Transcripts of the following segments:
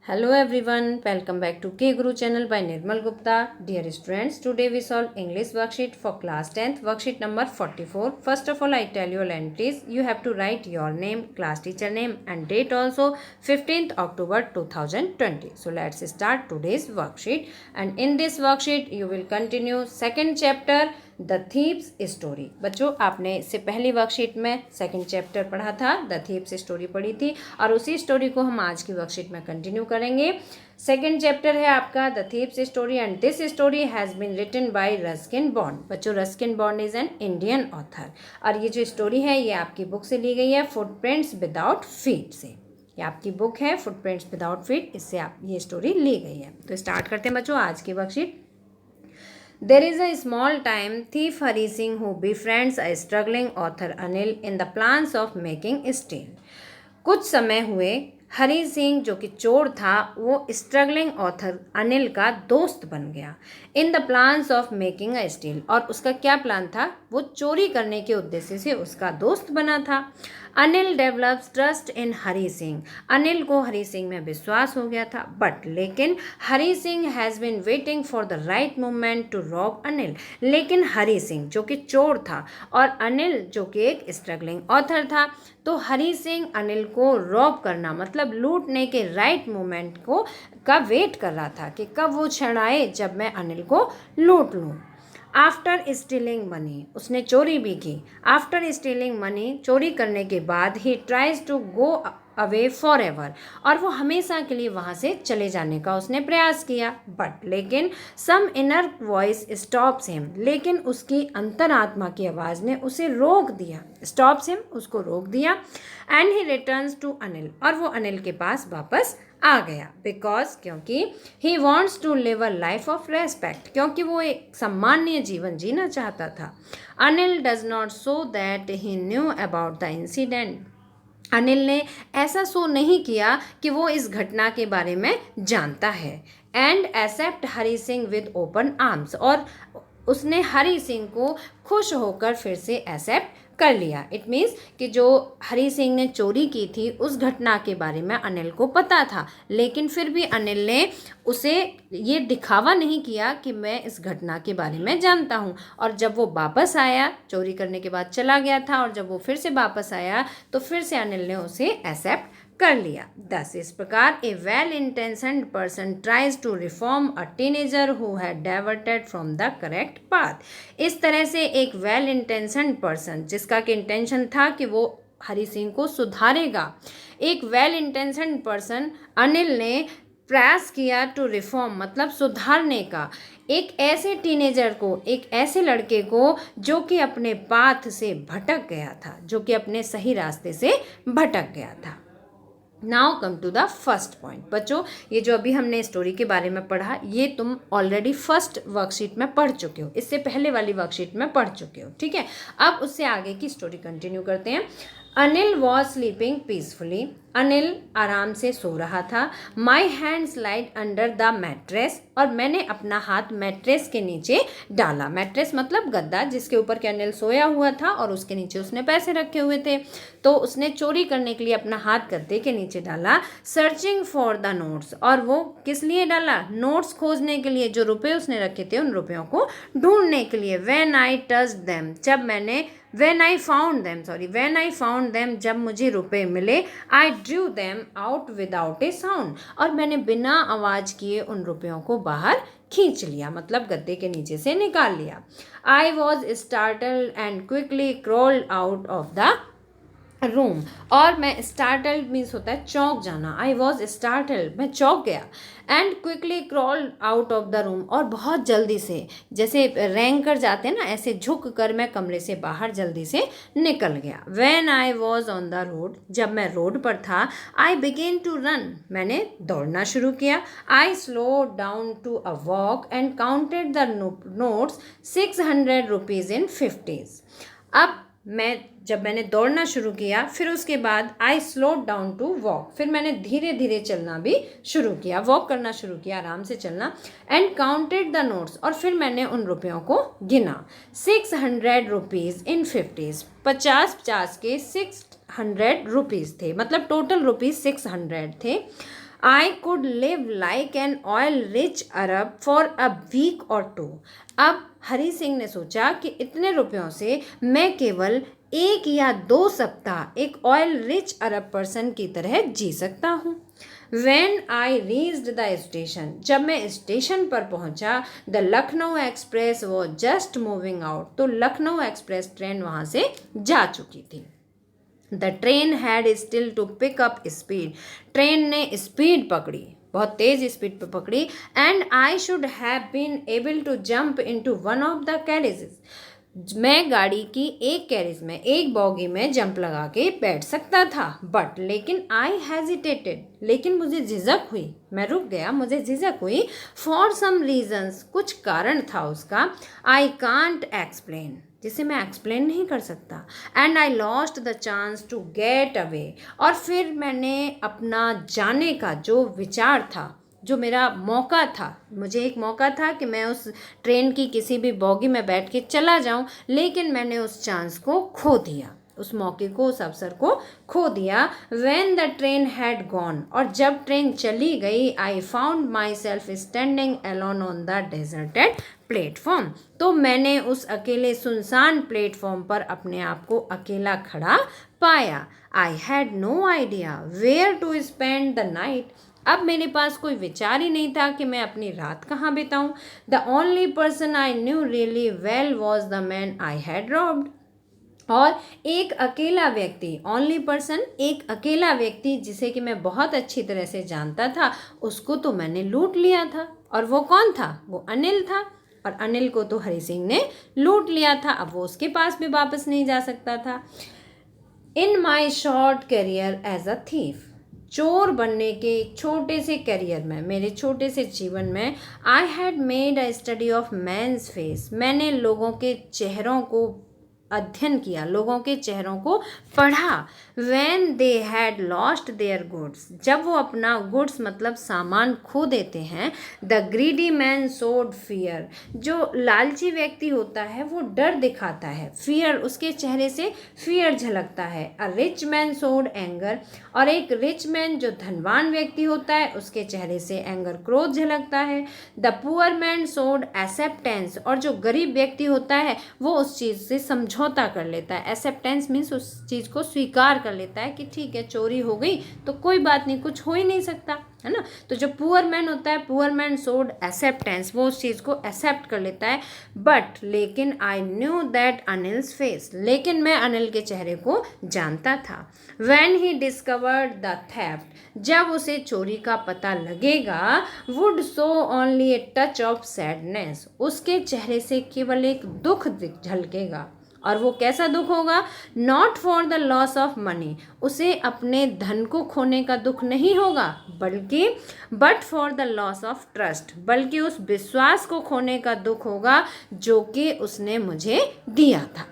Hello everyone, welcome back to K Guru channel by Nirmal Gupta. Dear students, today we solve English worksheet for class 10th, worksheet number 44. First of all, I tell you all entries. You have to write your name, class teacher name and date also 15th October 2020. So let's start today's worksheet. And in this worksheet, you will continue second chapter the thief's story. बच्चों आपने इससे पहली worksheet में second chapter पढ़ा था, the thief's story पढ़ी थी और उसी स्टोरी को हम आज की वर्कशीट में कंटिन्यू करेंगे। सेकंड चैप्टर है आपका the thief's story and this story has been written by Ruskin Bond. बच्चों Ruskin Bond is an Indian author और ये जो स्टोरी है ये आपकी बुक से ली गई है, फुटप्रिंट्स विदाउट फीट से। ये आपकी बुक है फुटप्रिंट्स विदाउट फीट, इससे आप ये स्टोरी ली गई है। तो स्टार्ट करते हैं बच्चों आज की worksheet. There is a small time thief Hari Singh who befriends a struggling author Anil in the plans of making steel. कुछ समय हुए हरी सिंह जो कि चोर था वो स्ट्रगलिंग ऑथर अनिल का दोस्त बन गया। In the plans of making a steel, और उसका क्या प्लान था, वो चोरी करने के उद्देश्य से उसका दोस्त बना था। Anil develops trust in Hari Singh, Anil को हरी सिंह में विश्वास हो गया था। बट लेकिन Hari Singh has been waiting for the right moment to rob Anil, लेकिन हरी सिंह जो कि चोर था और अनिल जो कि एक स्ट्रगलिंग ऑथर था, तो हरी सिंह अनिल को रॉब करना मतलब लूटने के राइट मोमेंट को का वेट कर रहा था कि कब वो क्षण आए जब मैं अनिल को लूट लूँ। आफ्टर स्टीलिंग मनी, उसने चोरी भी की। आफ्टर स्टीलिंग मनी, चोरी करने के बाद ही tries to go away forever, और वो हमेशा के लिए वहाँ से चले जाने का उसने प्रयास किया। बट लेकिन some inner voice stops him, लेकिन उसकी अंतरात्मा की आवाज़ ने उसे रोक दिया। स्टॉप्स हिम, उसको रोक दिया। And he returns to Anil, और वो अनिल के पास वापस आ गया। बिकॉज, क्योंकि he wants to live a life of respect, क्योंकि वो एक सम्माननीय जीवन जीना चाहता था। Anil does not show that he knew about the incident, Anil ने ऐसा शो नहीं किया कि वो इस घटना के बारे में जानता है। And accept Hari Singh with open arms, और उसने हरी सिंह को खुश होकर फिर से एक्सेप्ट कर लिया। इट मीन्स कि जो हरी सिंह ने चोरी की थी उस घटना के बारे में अनिल को पता था, लेकिन फिर भी अनिल ने उसे ये दिखावा नहीं किया कि मैं इस घटना के बारे में जानता हूँ। और जब वो वापस आया, चोरी करने के बाद चला गया था, और जब वो फिर से वापस आया तो फिर से अनिल ने उसे एक्सेप्ट कर लिया। दस इस प्रकार a well intentioned person tries to reform a teenager who had diverted from the correct path. इस तरह से एक वेल इंटेंशन्ड पर्सन जिसका कि इंटेंशन था कि वो हरी सिंह को सुधारेगा, एक वेल इंटेंशन्ड पर्सन अनिल ने प्रयास किया टू रिफॉर्म मतलब सुधारने का, एक ऐसे टीनेजर को, एक ऐसे लड़के को जो कि अपने पाथ से भटक गया था, जो कि अपने सही रास्ते से भटक गया था। Now come to the first point. बच्चों ये जो अभी हमने स्टोरी के बारे में पढ़ा ये तुम ऑलरेडी फर्स्ट वर्कशीट में पढ़ चुके हो, इससे पहले वाली वर्कशीट में पढ़ चुके हो, ठीक है। अब उससे आगे की स्टोरी कंटिन्यू करते हैं। Anil was sleeping peacefully, Anil आराम से सो रहा था। My hand slide under the mattress, और मैंने अपना हाथ मैट्रेस के नीचे डाला। मैट्रेस मतलब गद्दा जिसके ऊपर के अनिल सोया हुआ था और उसके नीचे उसने पैसे रखे हुए थे, तो उसने चोरी करने के लिए अपना हाथ गद्दे के नीचे डाला। सर्चिंग फॉर द नोट्स, और वो किस लिए डाला, नोट्स खोजने के लिए, जो रुपए उसने रखे थे उन रुपयों को ढूंढने के लिए। व्हेन आई टच देम, जब मैंने When I found them, जब मुझे रुपए मिले। I drew them out without a sound, और मैंने बिना आवाज़ किए उन रुपयों को बाहर खींच लिया, मतलब गद्दे के नीचे से निकाल लिया। I was startled and quickly crawled out of the room, और मैं स्टार्टल्ड मीन्स होता है चौंक जाना। आई वॉज स्टार्टल्ड, मैं चौंक गया। And quickly crawl out of the room, और बहुत जल्दी से जैसे रैंक कर जाते हैं ना, ऐसे झुक कर मैं कमरे से बाहर जल्दी से निकल गया। When I was on the road, जब मैं रोड पर था। आई बिगेन टू रन, मैंने दौड़ना शुरू किया। I slow down to a walk and counted the notes 600 rupees in 50s। अब जब मैंने दौड़ना शुरू किया, फिर उसके बाद I slow down to walk, फिर मैंने धीरे धीरे चलना भी शुरू किया, वॉक करना शुरू किया, आराम से चलना। एंड काउंटेड द नोट्स, और फिर मैंने उन रुपयों को गिना। 600 रुपीज़ इन 50s, 50 के 600 रुपीज़ थे, मतलब टोटल रुपीज़ 600 थे। I could live like an oil rich Arab for a week or two. अब हरी सिंह ने सोचा कि इतने रुपयों से मैं केवल 1 या 2 सप्ताह एक ऑयल रिच अरब पर्सन की तरह जी सकता हूँ। When I reached the station, जब मैं स्टेशन पर पहुंचा, the Lucknow express was just moving out, तो लखनऊ एक्सप्रेस ट्रेन वहां से जा चुकी थी। The train had still to pick up speed, ट्रेन ने स्पीड पकड़ी, बहुत तेज स्पीड पर पकड़ी। And I should have been able to jump into one of the carriages, मैं गाड़ी की एक कैरेज में, एक बॉगी में जंप लगा के बैठ सकता था। बट लेकिन आई हेजिटेटेड, लेकिन मुझे झिझक हुई, मैं रुक गया, मुझे झिझक हुई। फॉर सम रीजंस, कुछ कारण था उसका। आई कांट एक्सप्लेन, जिसे मैं एक्सप्लेन नहीं कर सकता। And I lost the chance to get away, और फिर मैंने अपना जाने का जो विचार था, जो मेरा मौका था, मुझे एक मौका था कि मैं उस ट्रेन की किसी भी बॉगी में बैठ के चला जाऊं, लेकिन मैंने उस चांस को खो दिया, उस मौके को, उस अवसर को खो दिया। When the train had gone, और जब ट्रेन चली गई, I found my self standing alone on the deserted platform, तो मैंने उस अकेले सुनसान प्लेटफॉर्म पर अपने आप को अकेला खड़ा पाया। I had no idea where to spend the night, अब मेरे पास कोई विचार ही नहीं था कि मैं अपनी रात कहाँ बिताऊं। The only person I knew really well was the man I had robbed, और एक अकेला व्यक्ति, ओनली पर्सन, एक अकेला व्यक्ति जिसे कि मैं बहुत अच्छी तरह से जानता था, उसको तो मैंने लूट लिया था। और वो कौन था? वो अनिल था, और अनिल को तो हरी सिंह ने लूट लिया था, अब वो उसके पास भी वापस नहीं जा सकता था। In my short career as a thief, चोर बनने के छोटे से करियर में, मेरे छोटे से जीवन में, I had made a study of man's face, मैंने लोगों के चेहरों को अध्ययन किया, लोगों के चेहरों को पढ़ा। When they had lost their goods, जब वो अपना गुड्स मतलब सामान खो देते हैं। द ग्रीडी मैन सोड फियर, जो लालची व्यक्ति होता है वो डर दिखाता है, फियर, उसके चेहरे से फियर झलकता है। अ रिच मैन सोड एंगर, और एक रिच मैन जो धनवान व्यक्ति होता है उसके चेहरे से एंगर, क्रोध झलकता है। द पुअर मैन सोड एक्सेप्टेंस, और जो गरीब व्यक्ति होता है वो उस चीज़ से समझौता कर लेता है। एक्सेप्टेंस मीन्स उस चीज़ को स्वीकार कर लेता है कि ठीक है, चोरी हो गई तो कोई बात नहीं, कुछ हो ही नहीं सकता, है ना। तो जो पुअर मैन होता है, पुअर मैन सोड एक्सेप्टेंस, वो उस चीज़ को एक्सेप्ट कर लेता है। बट लेकिन I knew that Anil's face, लेकिन मैं अनिल के चेहरे को जानता था। When he discovered the theft, जब उसे चोरी का पता लगेगा, would so only a touch of sadness, उसके चेहरे से केवल एक दुख झलकेगा। और वो कैसा दुख होगा? Not for the loss of money, उसे अपने धन को खोने का दुख नहीं होगा, बल्कि but for the loss of trust, बल्कि उस विश्वास को खोने का दुख होगा जो कि उसने मुझे दिया था।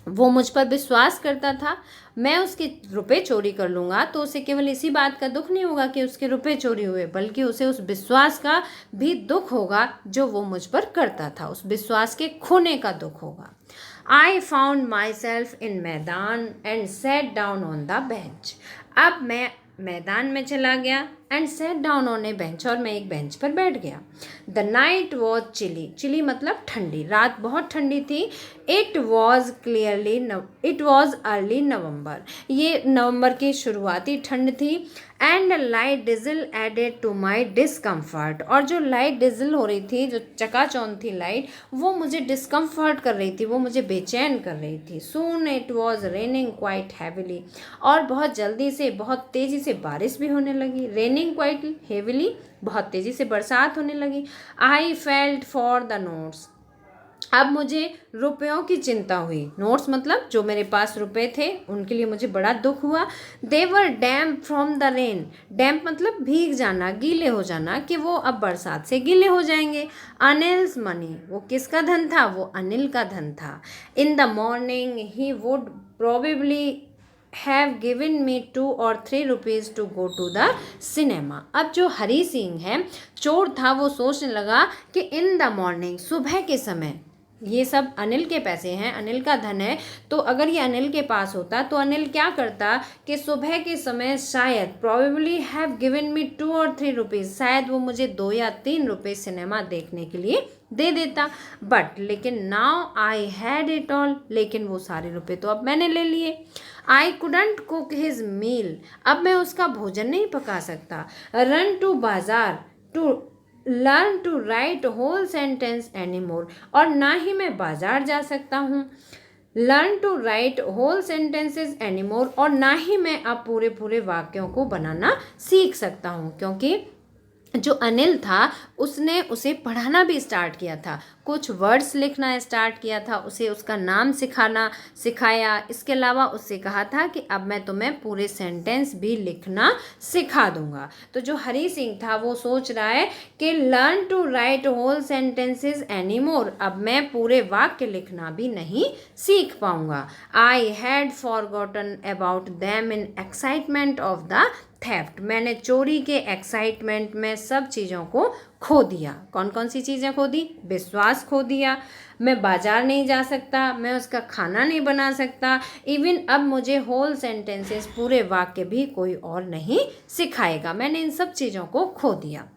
वो मुझ पर विश्वास करता था, मैं उसके रुपए चोरी कर लूँगा तो उसे केवल इसी बात का दुख नहीं होगा कि उसके रुपए चोरी हुए, बल्कि उसे उस विश्वास का भी दुख होगा जो वो मुझ पर करता था, उस विश्वास के खोने का दुख होगा। I found my self in maidan and set down on the bench, अब मैं मैदान में चला गया and set down on a bench, और मैं एक बेंच पर बैठ गया। The night was chilly, chilly मतलब ठंडी, रात बहुत ठंडी थी। इट वॉज अर्ली नवंबर, ये नवंबर की शुरुआती ठंड थी। And light drizzle added to my discomfort, और जो लाइट डिजल हो रही थी, जो चकाचौंध थी लाइट, वो मुझे डिस्कम्फर्ट कर रही थी, वो मुझे बेचैन कर रही थी। Soon it was raining quite heavily, और बहुत जल्दी से, बहुत तेज़ी से बारिश भी होने लगी। रेनिंग क्वाइट हेविली, बहुत तेज़ी से बरसात होने लगी। I felt for the notes, अब मुझे रुपयों की चिंता हुई। नोट्स मतलब जो मेरे पास रुपए थे उनके लिए मुझे बड़ा दुख हुआ। दे वर डैम्प फ्रॉम द रेन, डैम्प मतलब भीग जाना, गीले हो जाना, कि वो अब बरसात से गीले हो जाएंगे। अनिल्स मनी, वो किसका धन था? वो अनिल का धन था। In the morning he would probably have given me 2 or 3 rupees to go to the cinema. अब जो हरी सिंह है, चोर था, वो सोचने लगा कि इन द मॉर्निंग, सुबह के समय, ये सब अनिल के पैसे हैं, अनिल का धन है। तो अगर ये अनिल के पास होता तो अनिल क्या करता कि सुबह के समय शायद प्रोबेबली हैव गिवन मी 2 और 3 रुपीज़, शायद वो मुझे 2 या 3 रुपये सिनेमा देखने के लिए दे देता। बट लेकिन now I had it all, लेकिन वो सारे रुपए तो अब मैंने ले लिए। I couldn't cook his meal, अब मैं उसका भोजन नहीं पका सकता। Run to bazaar to learn to write whole sentence any more, और ना ही मैं बाजार जा सकता हूँ learn to write whole sentences any more, और ना ही मैं अब पूरे पूरे वाक्यों को बनाना सीख सकता हूँ, क्योंकि जो अनिल था उसने उसे पढ़ाना भी स्टार्ट किया था, कुछ वर्ड्स लिखना स्टार्ट किया था, उसे उसका नाम सिखाया। इसके अलावा उससे कहा था कि अब मैं तुम्हें पूरे सेंटेंस भी लिखना सिखा दूंगा। तो जो हरी सिंह था वो सोच रहा है कि learn to write whole sentences any more, अब मैं पूरे वाक्य लिखना भी नहीं सीख पाऊंगा। I had forgotten about them in excitement of the theft, मैंने चोरी के एक्साइटमेंट में सब चीज़ों को खो दिया। कौन कौन सी चीज़ें खो दी? विश्वास खो दिया, मैं बाजार नहीं जा सकता, मैं उसका खाना नहीं बना सकता, इवन अब मुझे होल सेंटेंसेस पूरे वाक्य भी कोई और नहीं सिखाएगा, मैंने इन सब चीज़ों को खो दिया।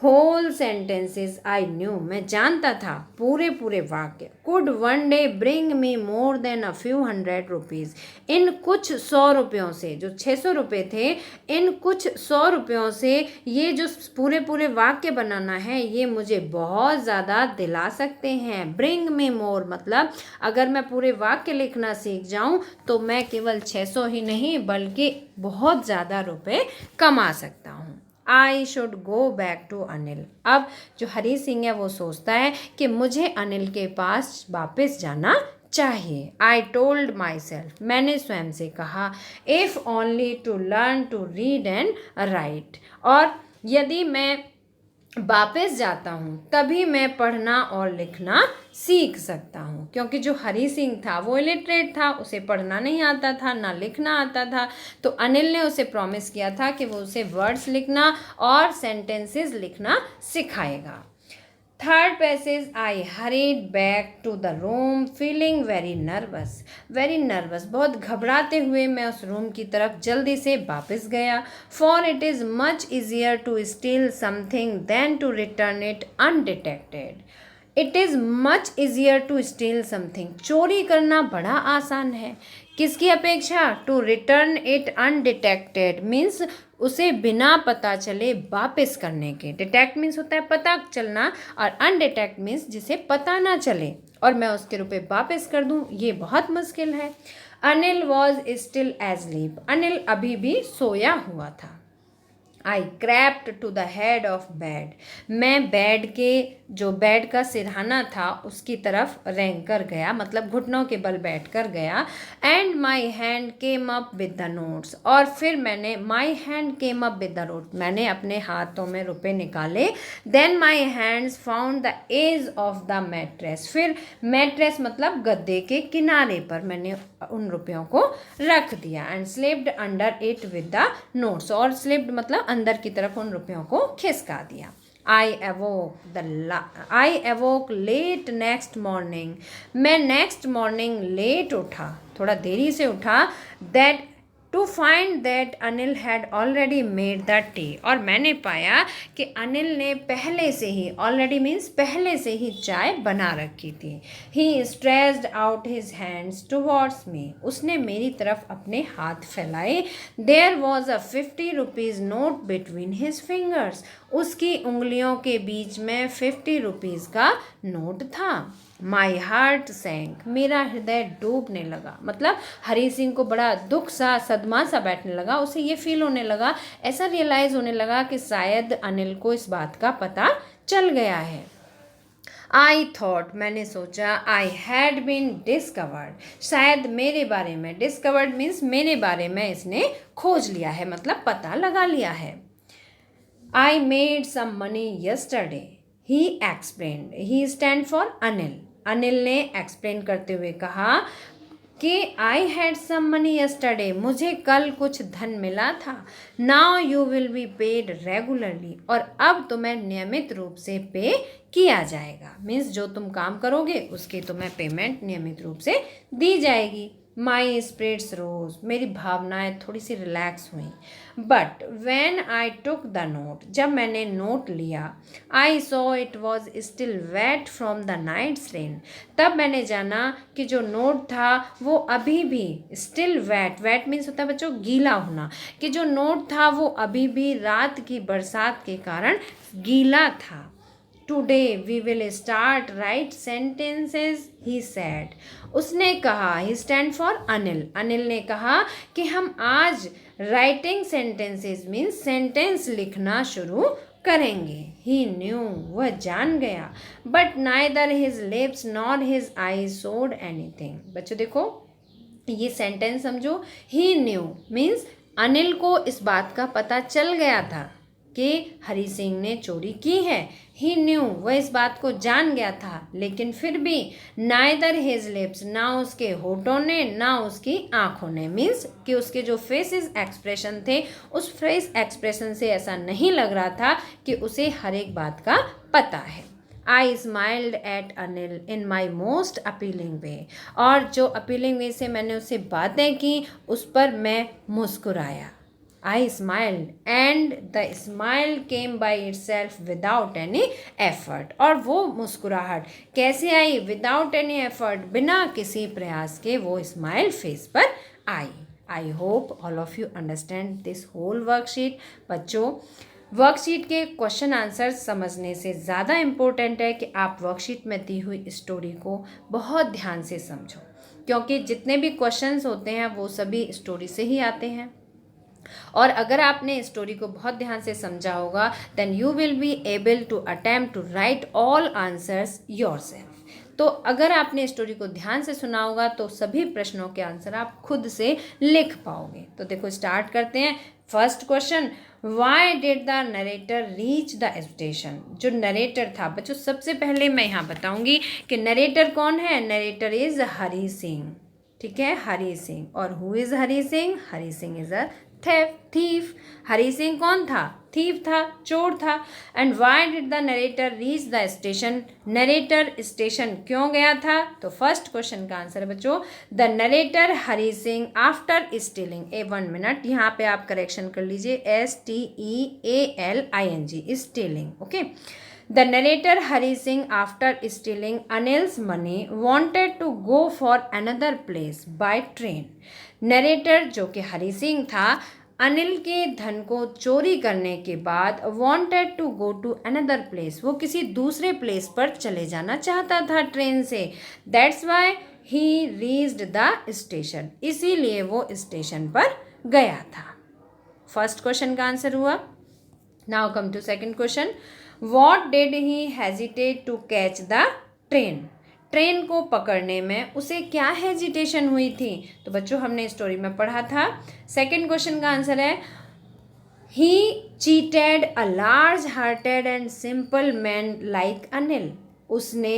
होल सेंटेंसेस आई न्यू, मैं जानता था पूरे पूरे वाक्य। Could one day bring me more than a few hundred rupees, इन कुछ 100 रुपयों से, जो 600 रुपये थे, इन कुछ 100 रुपयों से ये जो पूरे पूरे वाक्य बनाना है ये मुझे बहुत ज़्यादा दिला सकते हैं। ब्रिंग मी मोर मतलब अगर मैं पूरे वाक्य लिखना सीख जाऊं तो मैं केवल 600 ही नहीं बल्कि बहुत ज़्यादा रुपए कमा सकता हूँ। I should go back to Anil, अब जो हरी सिंह है वो सोचता है कि मुझे अनिल के पास वापस जाना चाहिए। आई टोल्ड माई सेल्फ, मैंने स्वयं से कहा, if only to learn to read and write, और यदि मैं वापस जाता हूँ तभी मैं पढ़ना और लिखना सीख सकता हूँ, क्योंकि जो हरी सिंह था वो इलिटरेट था, उसे पढ़ना नहीं आता था ना लिखना आता था। तो अनिल ने उसे प्रॉमिस किया था कि वो उसे वर्ड्स लिखना और सेंटेंसेस लिखना सिखाएगा। Third passage, I hurried back to the room feeling very nervous, बहुत घबराते हुए मैं उस रूम की तरफ जल्दी से वापस गया। For it is much easier to steal something than to return it undetected. It is much easier to steal something, चोरी करना बड़ा आसान है, किसकी अपेक्षा? To return it undetected means उसे बिना पता चले वापस करने के। डिटेक्ट मीन्स होता है पता चलना, और अनडिटेक्ट मीन्स जिसे पता ना चले, और मैं उसके रुपए वापस कर दूं, ये बहुत मुश्किल है। Anil was still asleep, Anil अभी भी सोया हुआ था। I crept to the head of bed, मैं बेड के जो बेड का सिरहाना था उसकी तरफ रेंग कर गया, मतलब घुटनों के बल बैठ कर गया। And my hand came up with the notes, और फिर मैंने my hand came up with the note, मैंने अपने हाथों में रुपए निकाले। Then my hands found the edge of the mattress, फिर मैट्रेस मतलब गद्दे के किनारे पर मैंने उन रुपयों को रख दिया। And slipped under it with the notes, और स्लिप्ड मतलब अंदर की तरफ उन रुपयों को खिसका दिया। I awoke late next morning, मैं नेक्स्ट मॉर्निंग लेट उठा, थोड़ा देरी से उठा। That to find that Anil had already made the tea, और मैंने पाया कि अनिल ने पहले से ही, ऑलरेडी मीन्स पहले से ही चाय बना रखी थी। He stretched out his hands towards me, उसने मेरी तरफ अपने हाथ फैलाए। There was a 50 rupees note between his fingers, उसकी उंगलियों के बीच में 50 रुपीज़ का नोट था। माई हार्ट सैंक, मेरा हृदय डूबने लगा, मतलब हरी सिंह को बड़ा दुख सा, सदमा सा बैठने लगा, उसे ये फील होने लगा, ऐसा रियलाइज़ होने लगा कि शायद अनिल को इस बात का पता चल गया है। आई थॉट, मैंने सोचा, आई हैड बीन डिस्कवर्ड, शायद मेरे बारे में, डिस्कवर्ड मीन्स मेरे बारे में इसने खोज लिया है, मतलब पता लगा लिया है। I made some money yesterday, he explained, he stand for Anil, Anil ने एक्सप्लेन करते हुए कहा, कि I had some money yesterday, मुझे कल कुछ धन मिला था। Now you will be paid regularly, और अब तुम्हें नियमित रूप से पे किया जाएगा। मीन्स जो तुम काम करोगे उसकी तुम्हें पेमेंट नियमित रूप से दी जाएगी। माई स्पिरिट्स रोज, मेरी भावनाएं थोड़ी सी रिलैक्स हुई। But when I took the note, जब मैंने नोट लिया, I saw it was still wet from the night's rain, तब मैंने जाना कि जो नोट था वो अभी भी स्टिल वेट, वेट मीन्स होता है बच्चों गीला होना, कि जो नोट था वो अभी भी रात की बरसात के कारण गीला था। Today we will start write sentences, he said, उसने कहा, he stand for Anil, Anil ने कहा कि हम आज राइटिंग सेंटेंसेस मीन्स सेंटेंस लिखना शुरू करेंगे। ही न्यू, वह जान गया, but neither his lips nor his eyes showed anything. बच्चों देखो ये सेंटेंस समझो, ही न्यू मीन्स अनिल को इस बात का पता चल गया था कि हरी सिंह ने चोरी की है। ही न्यू, वह इस बात को जान गया था, लेकिन फिर भी नाइदर हिज लिप्स, ना उसके होठों ने ना उसकी आंखों ने, मीन्स कि उसके जो फेसेस एक्सप्रेशन थे उस फेस एक्सप्रेशन से ऐसा नहीं लग रहा था कि उसे हर एक बात का पता है। I smiled at Anil in my most appealing way, और जो अपीलिंग वे से मैंने उससे बातें की उस पर मैं मुस्कुराया। I smiled and the smile came by itself without any effort, और वो मुस्कुराहट कैसे आई? Without any effort, बिना किसी प्रयास के वो स्माइल फेस पर आई। I hope all of you understand this whole worksheet। बच्चों वर्कशीट के क्वेश्चन आंसर समझने से ज़्यादा इम्पोर्टेंट है कि आप वर्कशीट में दी हुई स्टोरी को बहुत ध्यान से समझो, क्योंकि जितने भी क्वेश्चंस होते हैं वो सभी स्टोरी से ही आते हैं। और अगर आपने स्टोरी को बहुत ध्यान से समझा होगा then you will be able to attempt to write all answers yourself. तो अगर आपने स्टोरी को ध्यान से सुना होगा तो सभी प्रश्नों के आंसर आप खुद से लिख पाओगे। तो देखो स्टार्ट करते हैं। First question, Y did the narrator reach the station? जो नरेटर था बच्चों, सबसे पहले मैं यहाँ बताऊंगी कि नरेटर कौन है। नरेटर इज हरी सिंह, ठीक है, हरी सिंह। और who is Hari Singh? Hari Singh is a thief. Hari Singh कौन था? थीफ था, चोर था। And why did the narrator reach the station? Narrator station क्यों गया था? तो फर्स्ट क्वेश्चन का आंसर है बच्चों, the narrator Hari Singh after stealing, 1 minute यहाँ पे आप करेक्शन कर लीजिए, STEALING, stealing, okay. The narrator Hari Singh, after stealing Anil's money, wanted to go for another place by train. Narrator जो कि हरी सिंह था, अनिल के धन को चोरी करने के बाद wanted to go to another place, वो किसी दूसरे प्लेस पर चले जाना चाहता था ट्रेन से। That's why he reached the station, इसीलिए वो स्टेशन पर गया था। फर्स्ट क्वेश्चन का आंसर हुआ। Now come to second question, What did he hesitate to catch the train? Train को पकड़ने में उसे क्या हेजिटेशन हुई थी? तो बच्चों हमने स्टोरी में पढ़ा था। सेकंड क्वेश्चन का आंसर है, He cheated a large hearted and simple man like Anil. उसने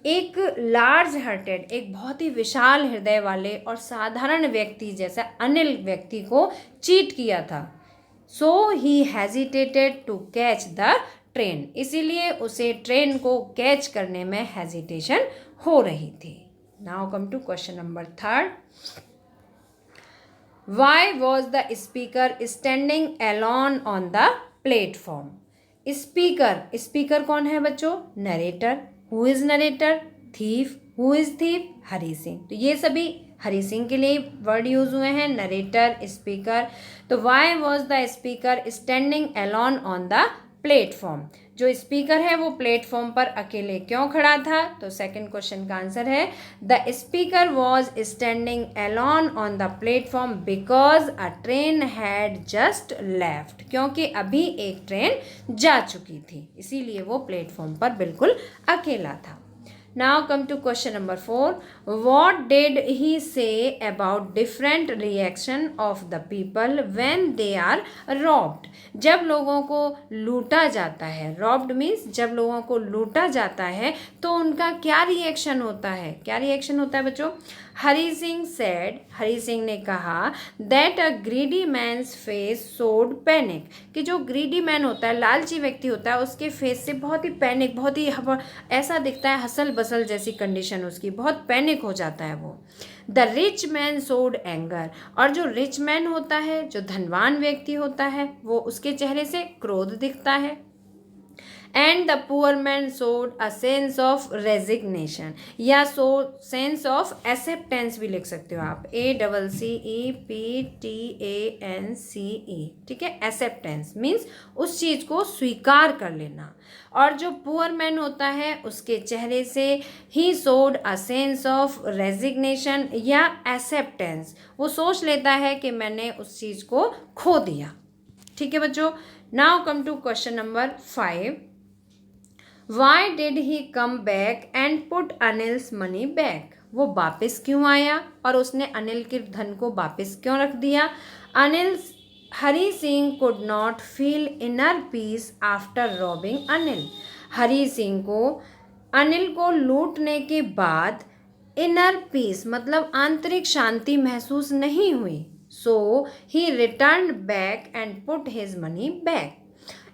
एक लार्ज हार्टेड, एक बहुत ही विशाल हृदय वाले और साधारण व्यक्ति जैसा अनिल व्यक्ति को चीट किया था। So he hesitated to catch the train, इसीलिए उसे ट्रेन को कैच करने में हेजिटेशन हो रही थी। Now come to question number third, why was the speaker standing alone on the platform? Speaker, speaker कौन है बच्चों? Narrator. Who is narrator? Thief. Who is thief? Hari Singh. तो ये सभी हरी सिंह के लिए वर्ड यूज हुए हैं, नरेटर, स्पीकर। तो Y was the speaker standing alone on the platform? जो स्पीकर है वो प्लेटफॉर्म पर अकेले क्यों खड़ा था? तो सेकंड क्वेश्चन का आंसर है, the speaker was standing alone on the platform because a train had just left, क्योंकि अभी एक ट्रेन जा चुकी थी, इसीलिए वो प्लेटफॉर्म पर बिल्कुल अकेला था। Now come to question number 4. What did he say about different reaction of the people when they are robbed? जब लोगों को लूटा जाता है, robbed means जब लोगों को लूटा जाता है तो उनका क्या रिएक्शन होता है? क्या रिएक्शन होता है बच्चों? हरी सिंह said, हरी सिंह ने कहा that a greedy man's face showed panic, कि जो greedy man होता है, लालची व्यक्ति होता है, उसके फेस से बहुत ही पैनिक, बहुत ही ऐसा दिखता है हसल बसल जैसी कंडीशन उसकी, बहुत पैनिक हो जाता है वो. The rich man showed anger, और जो रिच मैन होता है, जो धनवान व्यक्ति होता है, वो उसके चेहरे से क्रोध दिखता है. And the poor man showed a sense of resignation, या सेंस ऑफ एक्सेप्टेंस भी लिख सकते हो आप, ACCEPTANCE, ठीक है. एक्सेप्टेंस मीन्स उस चीज़ को स्वीकार कर लेना. और जो पुअर मैन होता है उसके चेहरे से he showed a sense of resignation या एक्सेप्टेंस, वो सोच लेता है कि मैंने उस चीज़ को खो दिया. ठीक है बच्चों. Now come to question number 5. Why did he come back and put Anil's money back, वो वापस क्यों आया और उसने अनिल के धन को वापस क्यों रख दिया? Hari Singh could not feel inner peace after robbing Anil, Hari Singh को अनिल को लूटने के बाद इनर पीस मतलब आंतरिक शांति महसूस नहीं हुई. So he return back and put his money back,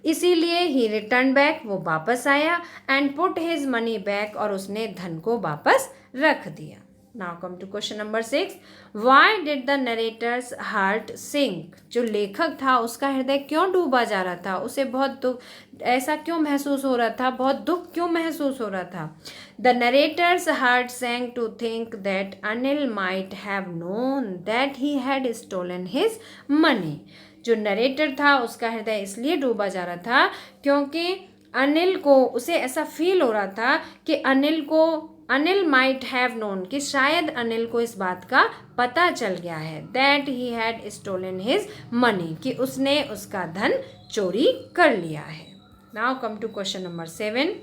इसीलिए ही रिटर्न बैक, वो वापस आया, and put his money back, और उसने धन को वापस रख दिया. Now come to question number 6. Why did the narrator's heart sink, जो लेखक था उसका हृदय क्यों डूबा जा रहा था, उसे बहुत दुख ऐसा क्यों महसूस हो रहा था, बहुत दुख क्यों महसूस हो रहा था? The narrator's heart sank to think that Anil might have known that he had stolen his money, जो नरेटर था उसका हृदय इसलिए डूबा जा रहा था क्योंकि अनिल को, उसे ऐसा फील हो रहा था कि अनिल माइट हैव नोन, कि शायद अनिल को इस बात का पता चल गया है, that he had stolen his money, कि उसने उसका धन चोरी कर लिया है. Now come to question number 7.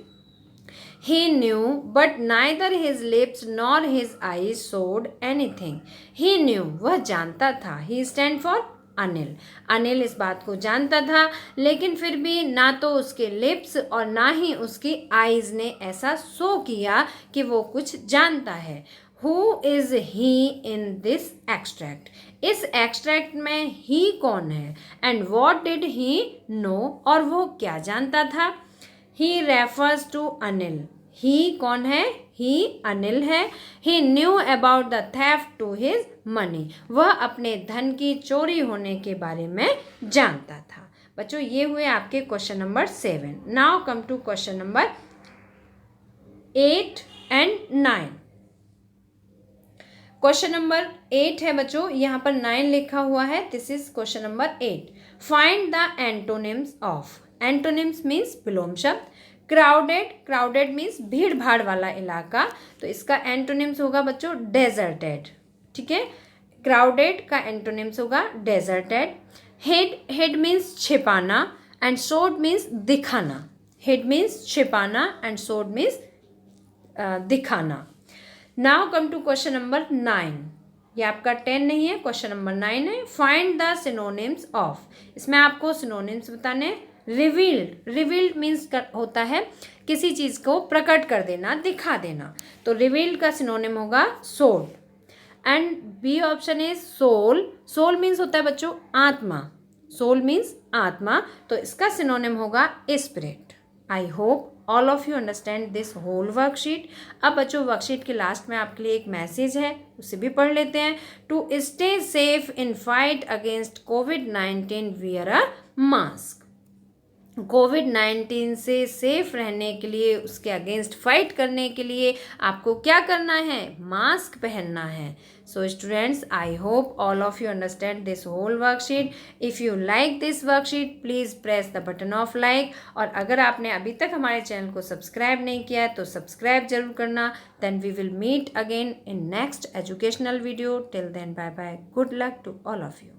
He knew, but neither his lips nor his eyes showed anything. He knew, वह जानता था. He stand for Anil, Anil इस बात को जानता था, लेकिन फिर भी ना तो उसके लिप्स और ना ही उसकी आईज ने ऐसा शो किया कि वो कुछ जानता है. Who is he in this extract, इस एक्सट्रैक्ट में ही कौन है? And what did he know, और वो क्या जानता था? He refers to Anil, he कौन है? ही अनिल है. He knew about the theft to his money, वह अपने धन की चोरी होने के बारे में जानता था. बच्चों ये हुए आपके question number 7. Now come to question number 8 and 9. Question number 8 है बच्चों, यहाँ पर 9 लिखा हुआ है. This is question number 8. Find the antonyms of, antonyms means विलोम शब्द. क्राउडेड, क्राउडेड मीन्स भीड़ भाड़ वाला इलाका, तो इसका एंटोनिम्स होगा बच्चों डेजर्टेड. ठीक है, क्राउडेड का एंटोनिम्स होगा डेजर्टेड. हेड, हेड मीन्स छिपाना, एंड शोड मीन्स दिखाना. हेड मीन्स छिपाना एंड शोड मीन्स दिखाना. Now come to question number 9. ये आपका 10 नहीं है, क्वेश्चन नंबर 9 है. फाइंड द सिनोनिम्स ऑफ, इसमें आपको सिनोनिम्स बताने. रिवील्ड, रिवील्ड मीन्स होता है किसी चीज़ को प्रकट कर देना, दिखा देना, तो रिवील्ड का सिनोनिम होगा sold. And B option is soul. Soul means होता है बच्चों आत्मा, सोल मीन्स आत्मा, तो इसका सिनोनिम होगा spirit. I hope all of you understand this whole worksheet. अब बच्चों वर्कशीट के लास्ट में आपके लिए एक मैसेज है, उसे भी पढ़ लेते हैं. To stay safe in fight against कोविड-19 वियर अ मास्क. कोविड-19 से सेफ रहने के लिए, उसके अगेंस्ट फाइट करने के लिए आपको क्या करना है? मास्क पहनना है. So students, I hope all of you understand this whole worksheet. If you like this worksheet please press the button of like. और अगर आपने अभी तक हमारे चैनल को सब्सक्राइब नहीं किया है तो सब्सक्राइब जरूर करना. Then we will meet again in next educational video. Till then bye bye. Good luck to all of you.